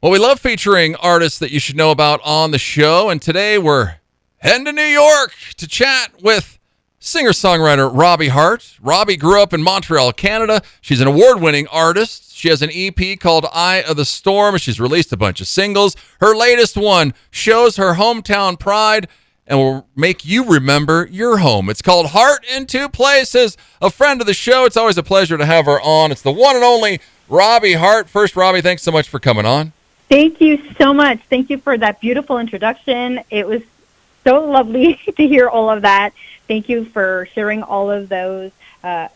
Well, we love featuring artists that you should know about on the show, and today we're heading to New York to chat with singer-songwriter Robbie Harte. Robbie grew up in Montreal, Canada. She's an award-winning artist. She has an EP called Eye of the Storm. She's released a bunch of singles. Her latest one shows her hometown pride and will make you remember your home. It's called Heart in Two Places. A friend of the show. It's always a pleasure to have her on. It's the one and only Robbie Harte. First, Robbie, thanks so much for coming on. Thank you so much. Thank you for that beautiful introduction. It was so lovely to hear all of that. Thank you for sharing all of those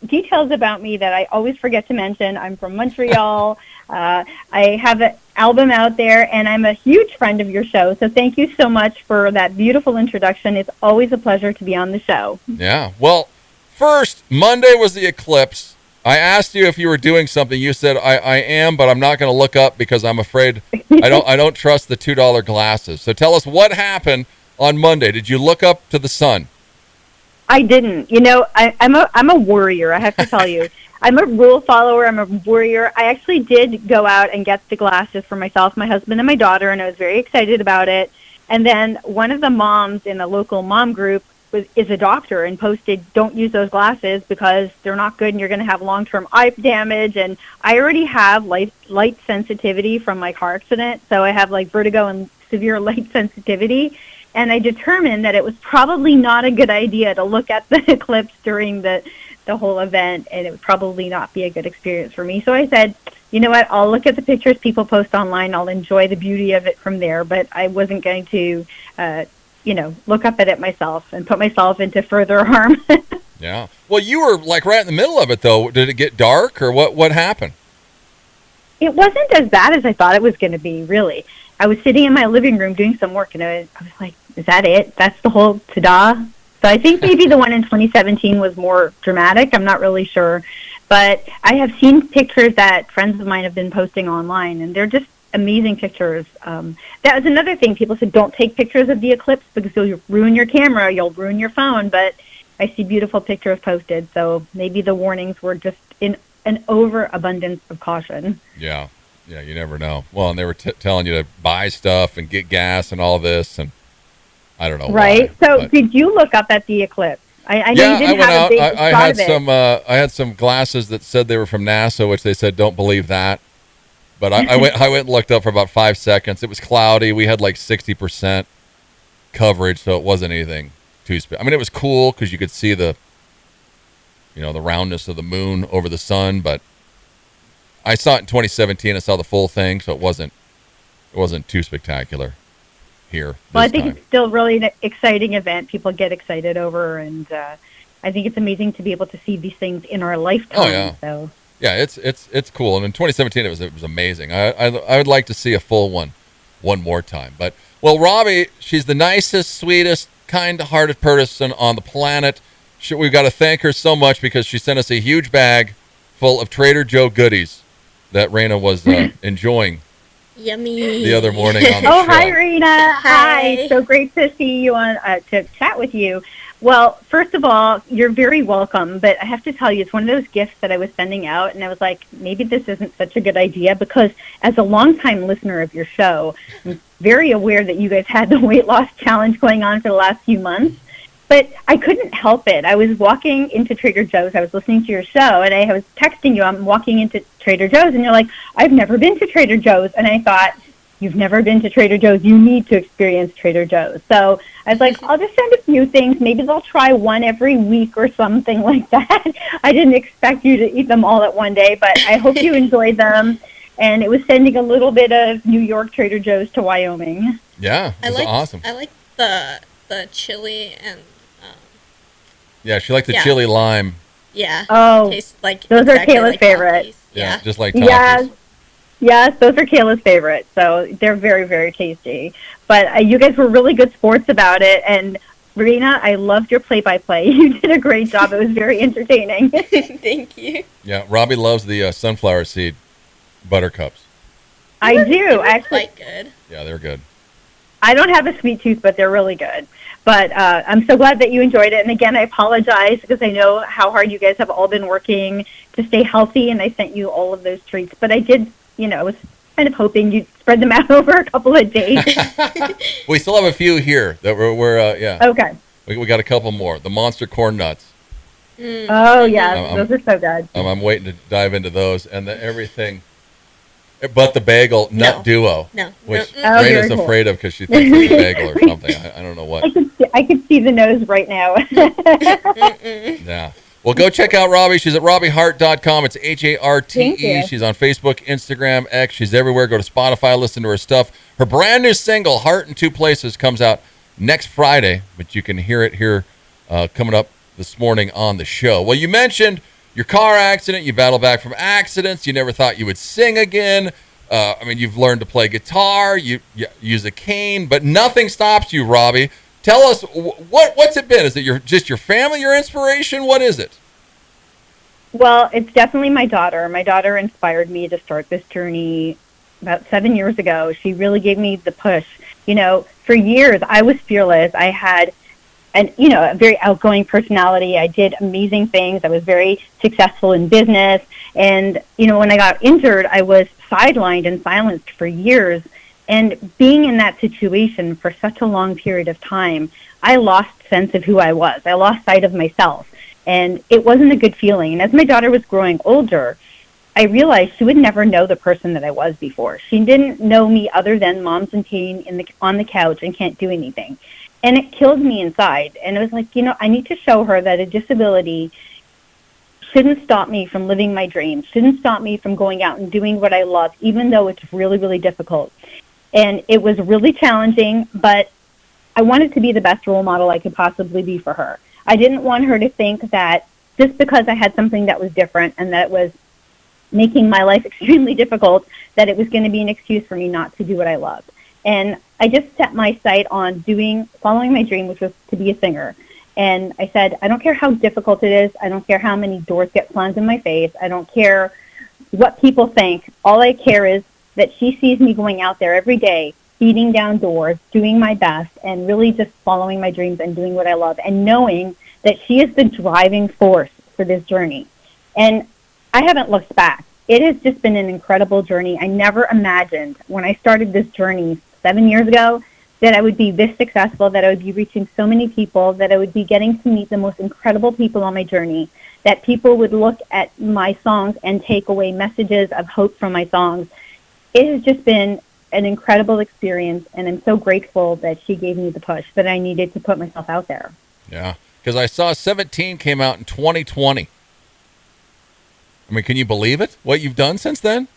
details about me that I always forget to mention. I'm from Montreal. I have an album out there, and I'm a huge friend of your show. So thank you so much for that beautiful introduction. It's always a pleasure to be on the show. Yeah. Well, first, Monday was the eclipse. I asked you if you were doing something. You said, I am, but I'm not going to look up because I'm afraid I don't trust the $2 glasses. So tell us what happened on Monday. Did you look up to the sun? I didn't. You know, I'm a warrior, I have to tell you. I'm a rule follower. I'm a warrior. I actually did go out and get the glasses for myself, my husband, and my daughter, and I was very excited about it. And then one of the moms in a local mom group is a doctor and posted, don't use those glasses because they're not good and you're going to have long-term eye damage. And I already have light sensitivity from my car accident, so I have like vertigo and severe light sensitivity. And I determined that it was probably not a good idea to look at the eclipse during the whole event, and it would probably not be a good experience for me. So I said, you know what, I'll look at the pictures people post online. I'll enjoy the beauty of it from there, but I wasn't going to look up at it myself and put myself into further harm. Yeah. Well, you were like right in the middle of it, though. Did it get dark, or what happened? It wasn't as bad as I thought it was going to be, really. I was sitting in my living room doing some work, and I was like, is that it? That's the whole ta-da? So I think maybe the one in 2017 was more dramatic. I'm not really sure. But I have seen pictures that friends of mine have been posting online, and they're just amazing pictures. That was another thing. People said, don't take pictures of the eclipse because you'll ruin your camera, you'll ruin your phone. But I see beautiful pictures posted, so maybe the warnings were just in an overabundance of caution. Yeah, you never know. Well, and they were telling you to buy stuff and get gas and all this, and I don't know. Right. Why, so did you look up at the eclipse? I know you didn't have a big shot of it. I had some glasses that said they were from NASA, which they said don't believe that. But I went and looked up for about 5 seconds. It was cloudy. We had like 60% coverage, so it wasn't anything too special. I mean, it was cool because you could see the roundness of the moon over the sun. But I saw it in 2017. I saw the full thing, so it wasn't too spectacular here. Well, I think it's still really an exciting event. People get excited over, and I think it's amazing to be able to see these things in our lifetime. Oh yeah. So. Yeah, it's cool, and in 2017 it was amazing. I would like to see a full one more time. But well, Robbie, she's the nicest, sweetest, kind-hearted person on the planet. We've got to thank her so much because she sent us a huge bag full of Trader Joe goodies that Raina was enjoying. Yummy. The other morning on the show. Oh, hi, Raina. Hi. So great to see you on to chat with you. Well, first of all, you're very welcome, but I have to tell you, it's one of those gifts that I was sending out, and I was like, maybe this isn't such a good idea, because as a longtime listener of your show, I'm very aware that you guys had the weight loss challenge going on for the last few months, but I couldn't help it. I was walking into Trader Joe's, I was listening to your show, and I was texting you, I'm walking into Trader Joe's, and you're like, I've never been to Trader Joe's, and I thought, you've never been to Trader Joe's, you need to experience Trader Joe's. So I was like, I'll just send a few things. Maybe they'll try one every week or something like that. I didn't expect you to eat them all at one day, but I hope you enjoyed them. And it was sending a little bit of New York Trader Joe's to Wyoming. Yeah, awesome. I like the chili and... yeah, she liked the chili lime. Yeah. Oh, tastes like those exactly are Kayla's like favorite. Yeah, just like Takis. Yes, those are Kayla's favorites, so they're very, very tasty. But you guys were really good sports about it, and Raina, I loved your play-by-play. You did a great job. It was very entertaining. Thank you. Yeah, Robbie loves the sunflower seed buttercups. I do, actually. Quite good. Yeah, they're good. I don't have a sweet tooth, but they're really good. But I'm so glad that you enjoyed it. And again, I apologize because I know how hard you guys have all been working to stay healthy, and I sent you all of those treats. But I did, it was kind of hoping you'd spread them out over a couple of days. We still have a few here that yeah. Okay. We got a couple more. The Monster Corn Nuts. Oh, yeah. Those are so good. I'm waiting to dive into those and everything. But the bagel nut duo, which Raina's afraid of because she thinks it's a bagel or something. I don't know what. I could see the nose right now. Yeah. Well, go check out Robbie. She's at RobbieHarte.com. It's HARTE. She's on Facebook, Instagram, X. She's everywhere. Go to Spotify, listen to her stuff. Her brand new single, Heart in Two Places, comes out next Friday, but you can hear it here coming up this morning on the show. Well, you mentioned your car accident. You battled back from accidents. You never thought you would sing again. I mean, you've learned to play guitar. You use a cane, but nothing stops you, Robbie. Tell us, what's it been? Is it just your family, your inspiration? What is it? Well, it's definitely my daughter. My daughter inspired me to start this journey about 7 years ago. She really gave me the push. You know, for years, I was fearless. I had a very outgoing personality. I did amazing things. I was very successful in business. And, when I got injured, I was sidelined and silenced for years. And being in that situation for such a long period of time, I lost sense of who I was. I lost sight of myself. And it wasn't a good feeling. And as my daughter was growing older, I realized she would never know the person that I was before. She didn't know me other than mom's in pain on the couch and can't do anything. And it killed me inside. And it was like, I need to show her that a disability shouldn't stop me from living my dreams, shouldn't stop me from going out and doing what I love, even though it's really, really difficult. And it was really challenging, but I wanted to be the best role model I could possibly be for her. I didn't want her to think that just because I had something that was different and that was making my life extremely difficult, that it was going to be an excuse for me not to do what I loved. And I just set my sight on following my dream, which was to be a singer. And I said, I don't care how difficult it is. I don't care how many doors get slammed in my face. I don't care what people think. All I care is that she sees me going out there every day, beating down doors, doing my best, and really just following my dreams and doing what I love, and knowing that she is the driving force for this journey. And I haven't looked back. It has just been an incredible journey. I never imagined when I started this journey 7 years ago that I would be this successful, that I would be reaching so many people, that I would be getting to meet the most incredible people on my journey, that people would look at my songs and take away messages of hope from my songs. It has just been an incredible experience, and I'm so grateful that she gave me the push that I needed to put myself out there. Yeah, because I saw 17 came out in 2020. I mean, can you believe it? What you've done since then?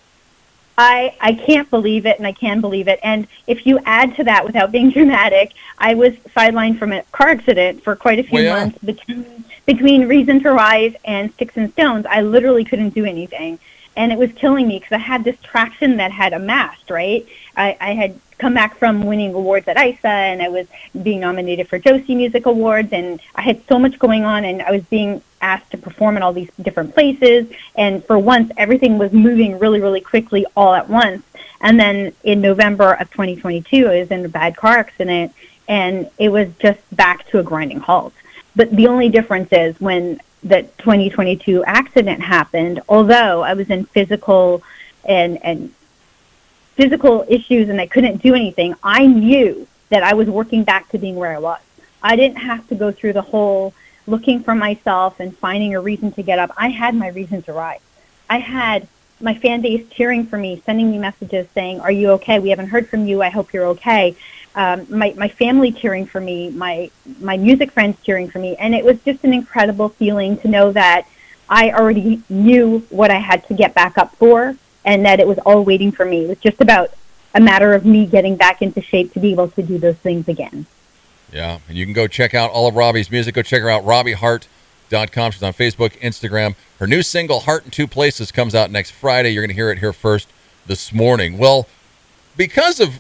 I can't believe it, and I can believe it. And if you add to that, without being dramatic, I was sidelined from a car accident for quite a few months between Reason to Rise and Sticks and Stones. I literally couldn't do anything. And it was killing me because I had this traction that had amassed, right? I had come back from winning awards at ISA, and I was being nominated for Josie Music Awards, and I had so much going on, and I was being asked to perform in all these different places. And for once, everything was moving really, really quickly all at once. And then in November of 2022, I was in a bad car accident, and it was just back to a grinding halt. But the only difference is when the 2022 accident happened, although I was in physical issues and I couldn't do anything, I knew that I was working back to being where I was. I didn't have to go through the whole looking for myself and finding a reason to get up. I had my reason to rise. I had my fan base cheering for me, sending me messages saying, "Are you okay? We haven't heard from you. I hope you're okay." My family cheering for me, my music friends cheering for me, and it was just an incredible feeling to know that I already knew what I had to get back up for, and that it was all waiting for me. It was just about a matter of me getting back into shape to be able to do those things again. Yeah, and you can go check out all of Robbie's music. Go check her out, RobbieHarte.com. She's on Facebook, Instagram. Her new single, Heart in Two Places, comes out next Friday. You're going to hear it here first this morning. Well, because of,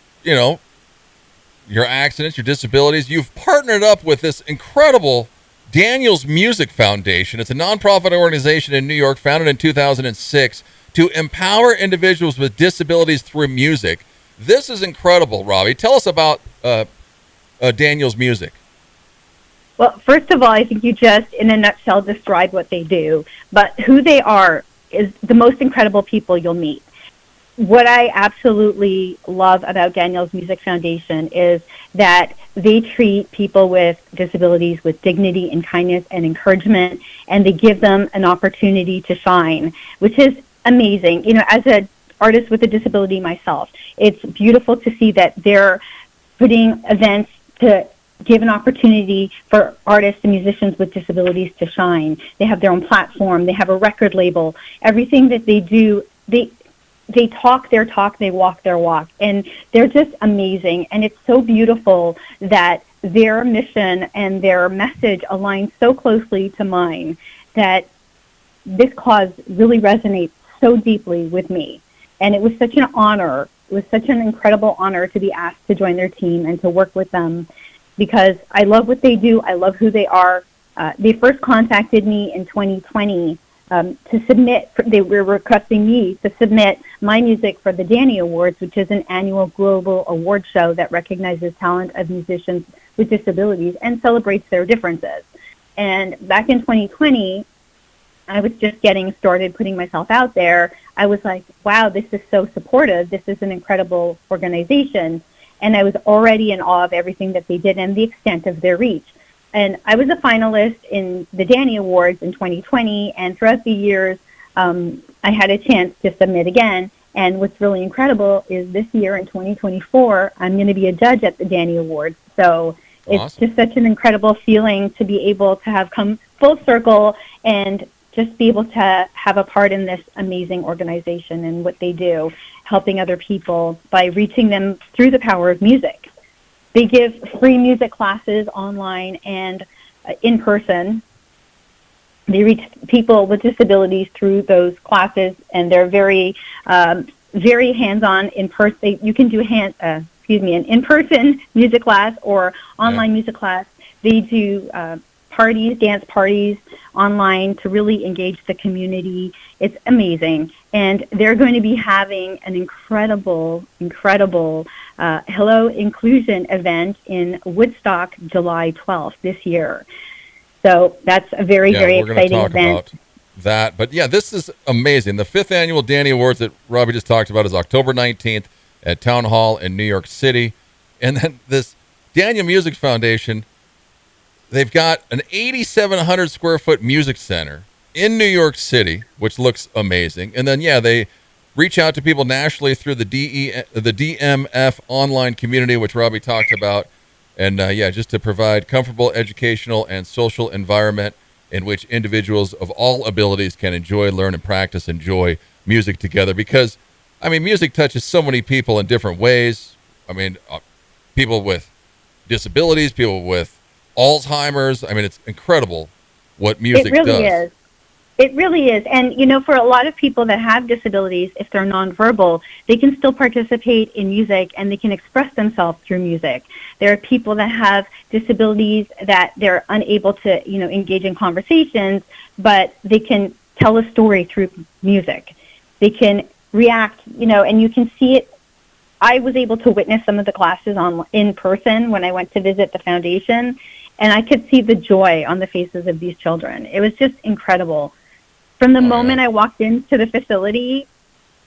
your accidents, your disabilities, you've partnered up with this incredible Daniel's Music Foundation. It's a nonprofit organization in New York, founded in 2006, to empower individuals with disabilities through music. This is incredible, Robbie. Tell us about Daniel's Music. Well, first of all, I think you just, in a nutshell, described what they do. But who they are is the most incredible people you'll meet. what I absolutely love about Daniel's Music Foundation is that they treat people with disabilities with dignity and kindness and encouragement, and they give them an opportunity to shine, which is amazing. You know, as an artist with a disability myself, it's beautiful to see that they're putting events to give an opportunity for artists and musicians with disabilities to shine. They have their own platform. They have a record label. Everything that they do, they talk their talk, they walk their walk, and they're just amazing. And it's so beautiful that their mission and their message align so closely to mine that this cause really resonates so deeply with me. And it was such an honor. It was such an incredible honor to be asked to join their team and to work with them, because I love what they do. I love who they are. They first contacted me in 2020 to submit. They were requesting me to submit my music for the Danie Awards, which is an annual global award show that recognizes talent of musicians with disabilities and celebrates their differences. And back in 2020, I was just getting started putting myself out there. I was like, wow, this is so supportive. This is an incredible organization. And I was already in awe of everything that they did and the extent of their reach. And I was a finalist in the Danie Awards in 2020, and throughout the years, I had a chance to submit again. And what's really incredible is this year in 2024, I'm going to be a judge at the Danie Awards. So it's just such an incredible feeling to be able to have come full circle and just be able to have a part in this amazing organization and what they do, helping other people by reaching them through the power of music. They give free music classes online and in person. They reach people with disabilities through those classes, and they're very, very hands-on in person. You can do an in-person music class or online music class. They do dance parties online to really engage the community. It's amazing. And they're going to be having an incredible Hello Inclusion event in Woodstock, July 12th this year. So that's a very exciting event. About that. But yeah, this is amazing. The 5th annual Danie Awards that Robbie just talked about is October 19th at Town Hall in New York City. And then this Daniel Music Foundation, they've got an 8,700 square foot music center in New York City, which looks amazing. And then, they reach out to people nationally through the DMF online community, which Robbie talked about. And, just to provide comfortable educational and social environment in which individuals of all abilities can enjoy, learn, and practice, enjoy music together. Because, music touches so many people in different ways. People with disabilities, people with Alzheimer's. It's incredible what music does. It really is. And, for a lot of people that have disabilities, if they're nonverbal, they can still participate in music and they can express themselves through music. There are people that have disabilities that they're unable to, engage in conversations, but they can tell a story through music. They can react, and you can see it. I was able to witness some of the classes in person when I went to visit the foundation, and I could see the joy on the faces of these children. It was just incredible. From the moment I walked into the facility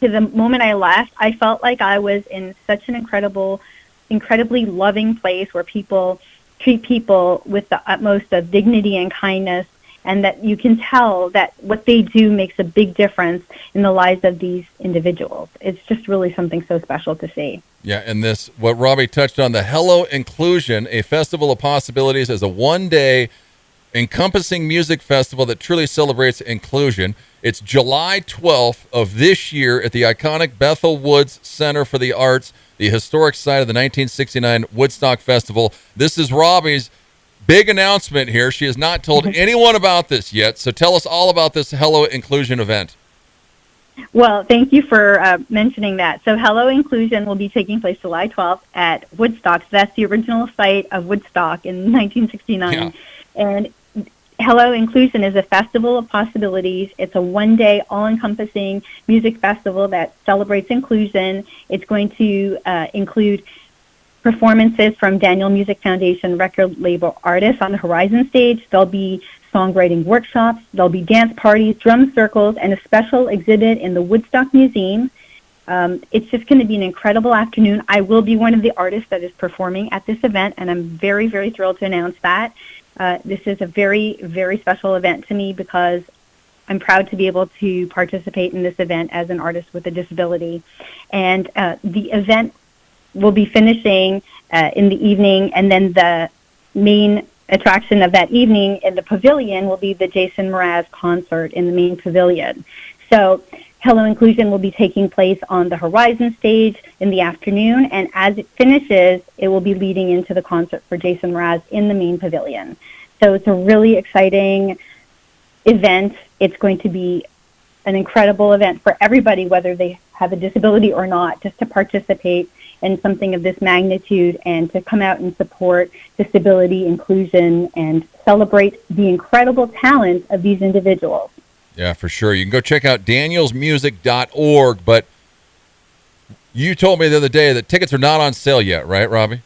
to the moment I left, I felt like I was in such an incredibly loving place where people treat people with the utmost of dignity and kindness, and that you can tell that what they do makes a big difference in the lives of these individuals. It's just really something so special to see. Yeah, and what Robbie touched on, the Hello Inclusion, a festival of possibilities, as a one-day encompassing music festival that truly celebrates inclusion. It's July 12th of this year at the iconic Bethel Woods Center for the Arts, the historic site of the 1969 Woodstock Festival. This is Robbie's big announcement here. She has not told anyone about this yet, so tell us all about this Hello Inclusion event. Well, thank you for mentioning that. So Hello Inclusion will be taking place July 12th at Woodstock. So that's the original site of Woodstock in 1969. Yeah. And Hello Inclusion is a festival of possibilities. It's a one-day, all-encompassing music festival that celebrates inclusion. It's going to include performances from Daniel Music Foundation record label artists on the Horizon stage. There'll be songwriting workshops. There'll be dance parties, drum circles, and a special exhibit in the Woodstock Museum. It's just going to be an incredible afternoon. I will be one of the artists that is performing at this event, and I'm very, very thrilled to announce that. This is a very, very special event to me because I'm proud to be able to participate in this event as an artist with a disability. And the event will be finishing in the evening, and then the main attraction of that evening in the pavilion will be the Jason Mraz concert in the main pavilion. So Hello Inclusion will be taking place on the Horizon stage in the afternoon, and as it finishes, it will be leading into the concert for Jason Mraz in the main pavilion. So it's a really exciting event. It's going to be an incredible event for everybody, whether they have a disability or not, just to participate in something of this magnitude and to come out and support disability inclusion and celebrate the incredible talent of these individuals. Yeah, for sure. You can go check out danielsmusic.org, but you told me the other day that tickets are not on sale yet, right, Robbie?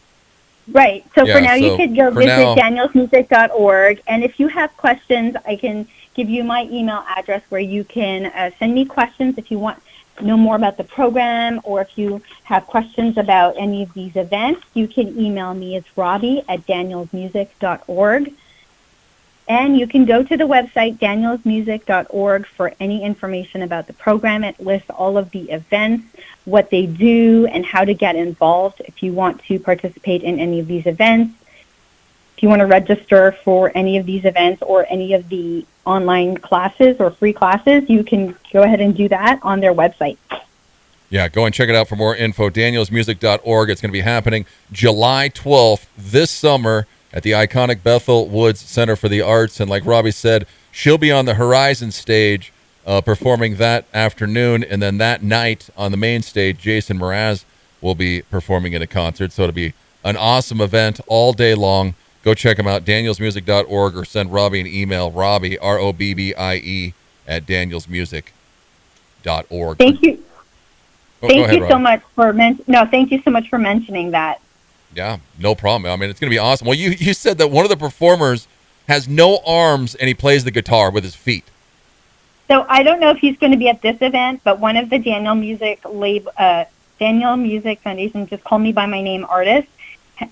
Right. So Yeah, for now, you so could go for visit now- danielsmusic.org, and if you have questions, I can give you my email address where you can send me questions if you want to know more about the program, or if you have questions about any of these events, you can email me. It's robbie@danielsmusic.org. And you can go to the website, danielsmusic.org, for any information about the program. It lists all of the events, what they do, and how to get involved if you want to participate in any of these events. If you want to register for any of these events or any of the online classes or free classes, you can go ahead and do that on their website. Yeah, go and check it out for more info, danielsmusic.org. It's going to be happening July 12th this summer at the iconic Bethel Woods Center for the Arts. And like Robbie said, she'll be on the Horizon stage performing that afternoon. And then that night on the main stage, Jason Mraz will be performing in a concert. So it'll be an awesome event all day long. Go check them out, danielsmusic.org, or send Robbie an email, Robbie, Robbie, at danielsmusic.org. Thank you. Thank you so much for thank you so much for mentioning that. Yeah, no problem. I mean, it's going to be awesome. Well, you said that one of the performers has no arms and he plays the guitar with his feet. So I don't know if he's going to be at this event, but one of the Daniel Music Foundation Just Call Me By My Name artists,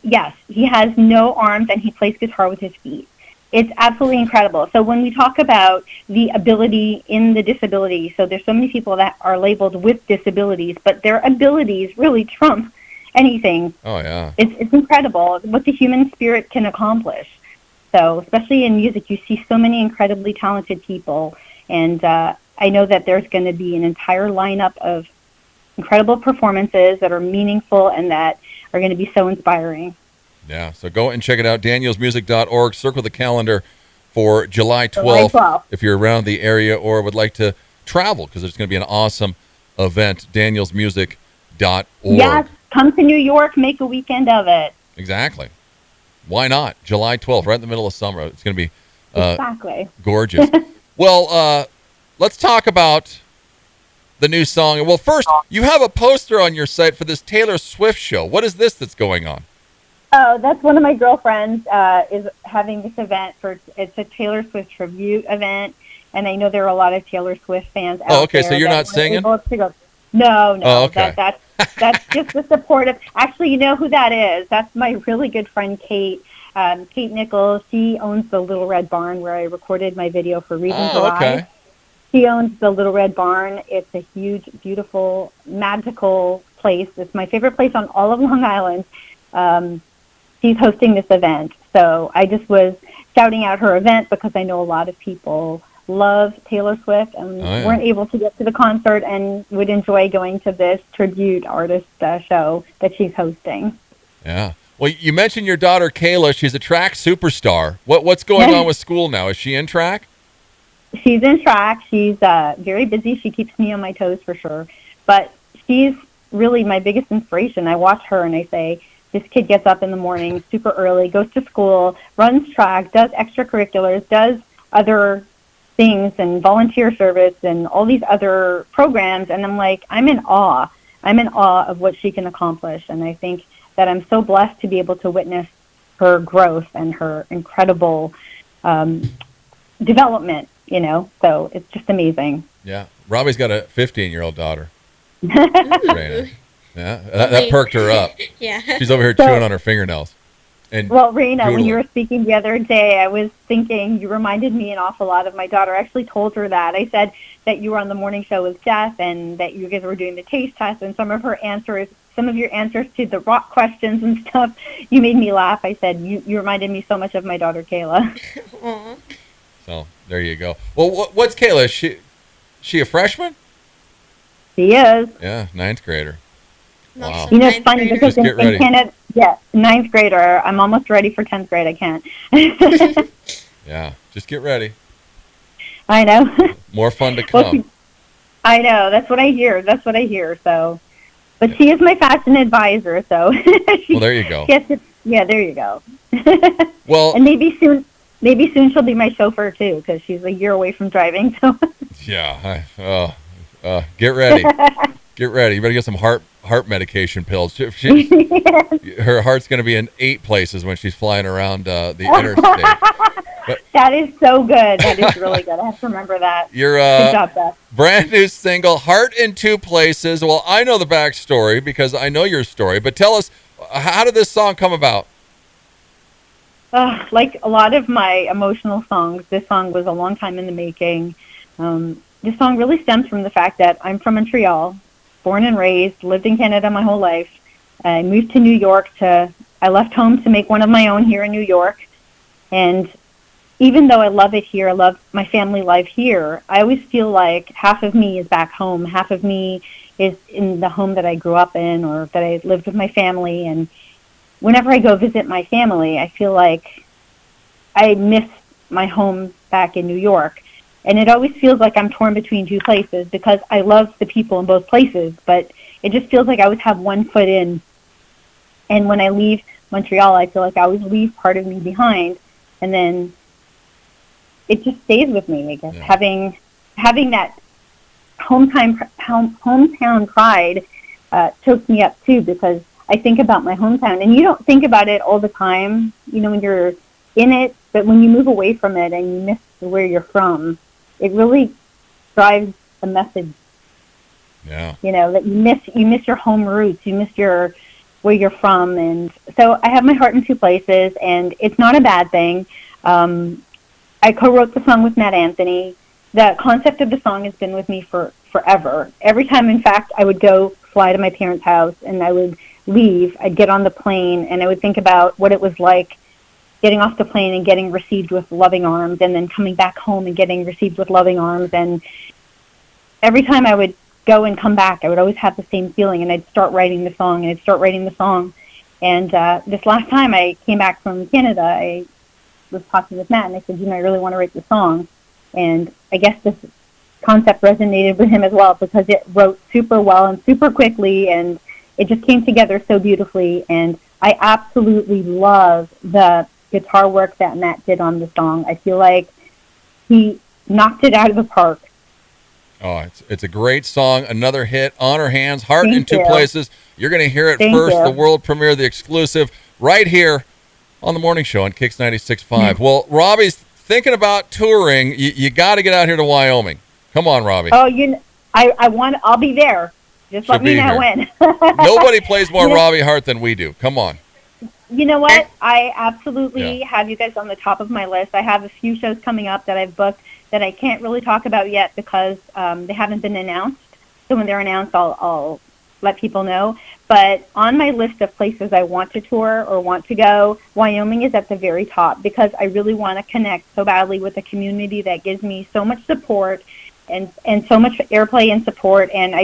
yes, he has no arms and he plays guitar with his feet. It's absolutely incredible. So when we talk about the ability in the disability, so there's so many people that are labeled with disabilities, but their abilities really trump anything. Oh, yeah. It's incredible what the human spirit can accomplish. So especially in music, you see so many incredibly talented people. And I know that there's going to be an entire lineup of incredible performances that are meaningful and that are going to be so inspiring. Yeah, so go and check it out, danielsmusic.org. Circle the calendar for July 12th if you're around the area or would like to travel, because there's going to be an awesome event, danielsmusic.org. Yes, come to New York, make a weekend of it. Exactly. Why not? July 12th, right in the middle of summer. It's going to be exactly gorgeous. Well, let's talk about the new song. Well, first, you have a poster on your site for this Taylor Swift show. What is this that's going on? Oh, that's one of my girlfriends is having this event it's a Taylor Swift tribute event, and I know there are a lot of Taylor Swift fans out there. Oh, okay, so you're not singing? No. Oh, okay. That's just the supportive. Actually, you know who that is? That's my really good friend Kate. Kate Nichols. She owns the Little Red Barn where I recorded my video for Reasons to Rise. Okay. She owns the Little Red Barn. It's a huge, beautiful, magical place. It's my favorite place on all of Long Island. She's hosting this event. So I just was shouting out her event because I know a lot of people love Taylor Swift and weren't able to get to the concert and would enjoy going to this tribute artist show that she's hosting. Yeah. Well, you mentioned your daughter, Kayla. She's a track superstar. What's going on with school now? Is she in track? She's in track. She's very busy. She keeps me on my toes for sure. But she's really my biggest inspiration. I watch her and I say, this kid gets up in the morning super early, goes to school, runs track, does extracurriculars, does other things and volunteer service and all these other programs. And I'm like, I'm in awe. I'm in awe of what she can accomplish. And I think that I'm so blessed to be able to witness her growth and her incredible development, you know. So it's just amazing. Yeah. Robbie's got a 15-year-old daughter. Very nice. Yeah, that perked her up. Yeah. She's over here chewing on her fingernails. And Well, Raina, when you doodling. were speaking the other day, I was thinking you reminded me an awful lot of my daughter. I actually told her that. I said that you were on the morning show with Jeff and that you guys were doing the taste test, and some of your answers to the rock questions and stuff, you made me laugh. I said, you reminded me so much of my daughter, Kayla. Aw. So there you go. Well, what's Kayla? Is she a freshman? She is. Yeah, ninth grader. I'm Wow. also You know, it's ninth funny grader. because Just get ready. in Canada, yeah, ninth grader, I'm almost ready for 10th grade. I can't. Yeah, just get ready. I know. More fun to Well, come. I know. That's what I hear. So, but she is my fashion advisor. So, Well, there you go. yes, yeah, there you go. Well, And maybe soon she'll be my chauffeur too, because she's a year away from driving. So, yeah. Get ready. Get ready. You better get some heart medication pills. Her heart's going to be in 8 places when she's flying around the interstate. that is so good. That is really good. I have to remember that. Your Good job, Beth. brand new single, Heart in 2 Places. Well, I know the backstory because I know your story, but tell us, how did this song come about? Like a lot of my emotional songs, this song was a long time in the making. This song really stems from the fact that I'm from Montreal, born and raised, lived in Canada my whole life. I moved to New York I left home to make one of my own here in New York. And even though I love it here, I love my family life here, I always feel like half of me is back home, half of me is in the home that I grew up in or that I lived with my family. And whenever I go visit my family, I feel like I miss my home back in New York. And it always feels like I'm torn between 2 places because I love the people in both places, but it just feels like I always have one foot in. And when I leave Montreal, I feel like I always leave part of me behind, and then it just stays with me, I guess. Yeah. Having that hometown pride chokes me up too, because I think about my hometown, and you don't think about it all the time, when you're in it, but when you move away from it and you miss where you're from, it really drives a message. Yeah. That you miss your home roots, you miss where you're from, and so I have my heart in 2 places, and it's not a bad thing. I co-wrote the song with Matt Anthony. The concept of the song has been with me for forever. Every time, in fact, I would go fly to my parents' house and I would leave, I'd get on the plane and I would think about what it was like getting off the plane and getting received with loving arms, and then coming back home and getting received with loving arms. And every time I would go and come back, I would always have the same feeling, and I'd start writing the song. And this last time I came back from Canada, I was talking with Matt, and I said, I really want to write this song. And I guess this concept resonated with him as well, because it wrote super well and super quickly, and it just came together so beautifully. And I absolutely love the guitar work that Matt did on the song. I feel like he knocked it out of the park. Oh, it's a great song. Another hit on our hands. Heart Thank in 2 you. Places. You're going to hear it Thank first. you. The world premiere, the exclusive, right here on the morning show on KIX 96.5. Well, Robbie's thinking about touring. You got to get out here to Wyoming. Come on, Robbie. Oh, I'll be there. Just She'll let me be know here. when. Nobody plays more Yeah. Robbie Harte than we do. Come on. You know what? I absolutely Yeah. have you guys on the top of my list. I have a few shows coming up that I've booked that I can't really talk about yet because they haven't been announced. So when they're announced, I'll let people know. But on my list of places I want to tour or want to go, Wyoming is at the very top, because I really want to connect so badly with a community that gives me so much support and so much airplay and support. And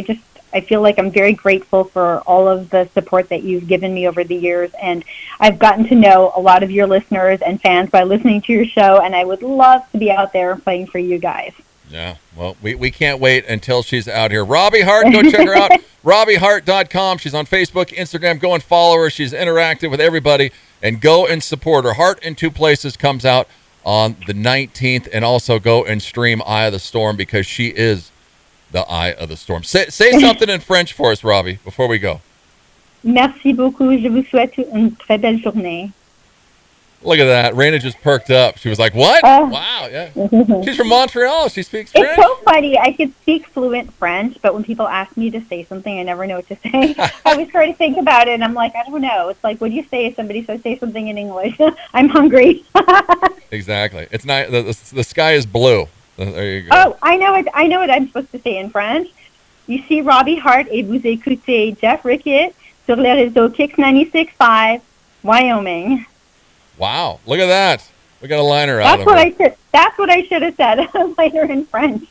I feel like I'm very grateful for all of the support that you've given me over the years. And I've gotten to know a lot of your listeners and fans by listening to your show, and I would love to be out there playing for you guys. Yeah, well, we can't wait until she's out here. Robbie Harte, go check her out. RobbieHarte.com. She's on Facebook, Instagram. Go and follow her. She's interactive with everybody. And go and support her. Heart in 2 Places comes out on the 19th. And also go and stream Eye of the Storm, because she is the eye of the storm. Say something in French for us, Robbie, before we go. Merci beaucoup. Je vous souhaite une très belle journée. Look at that. Raina just perked up. She was like, what? Wow, yeah. She's from Montreal. She speaks French. It's so funny. I could speak fluent French, but when people ask me to say something, I never know what to say. I always try to think about it, and I'm like, I don't know. It's like, what do you say if somebody says say something in English? I'm hungry. Exactly. It's not. The sky is blue. There you go. Oh, I know it. I know what I'm supposed to say in French. Ici Robbie Harte et vous écoutez Jeff Rickett sur le réseau KIX 96.5, Wyoming. Wow. Look at that. We got a liner out of it. That's what I should have said later in French.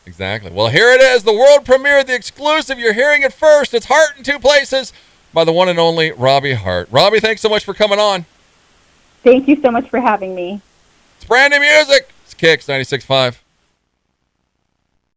Exactly. Well, here it is. The world premiere, the exclusive. You're hearing it first. It's Heart in Two Places by the one and only Robbie Harte. Robbie, thanks so much for coming on. Thank you so much for having me. It's brand new music. It's KIX 96.5.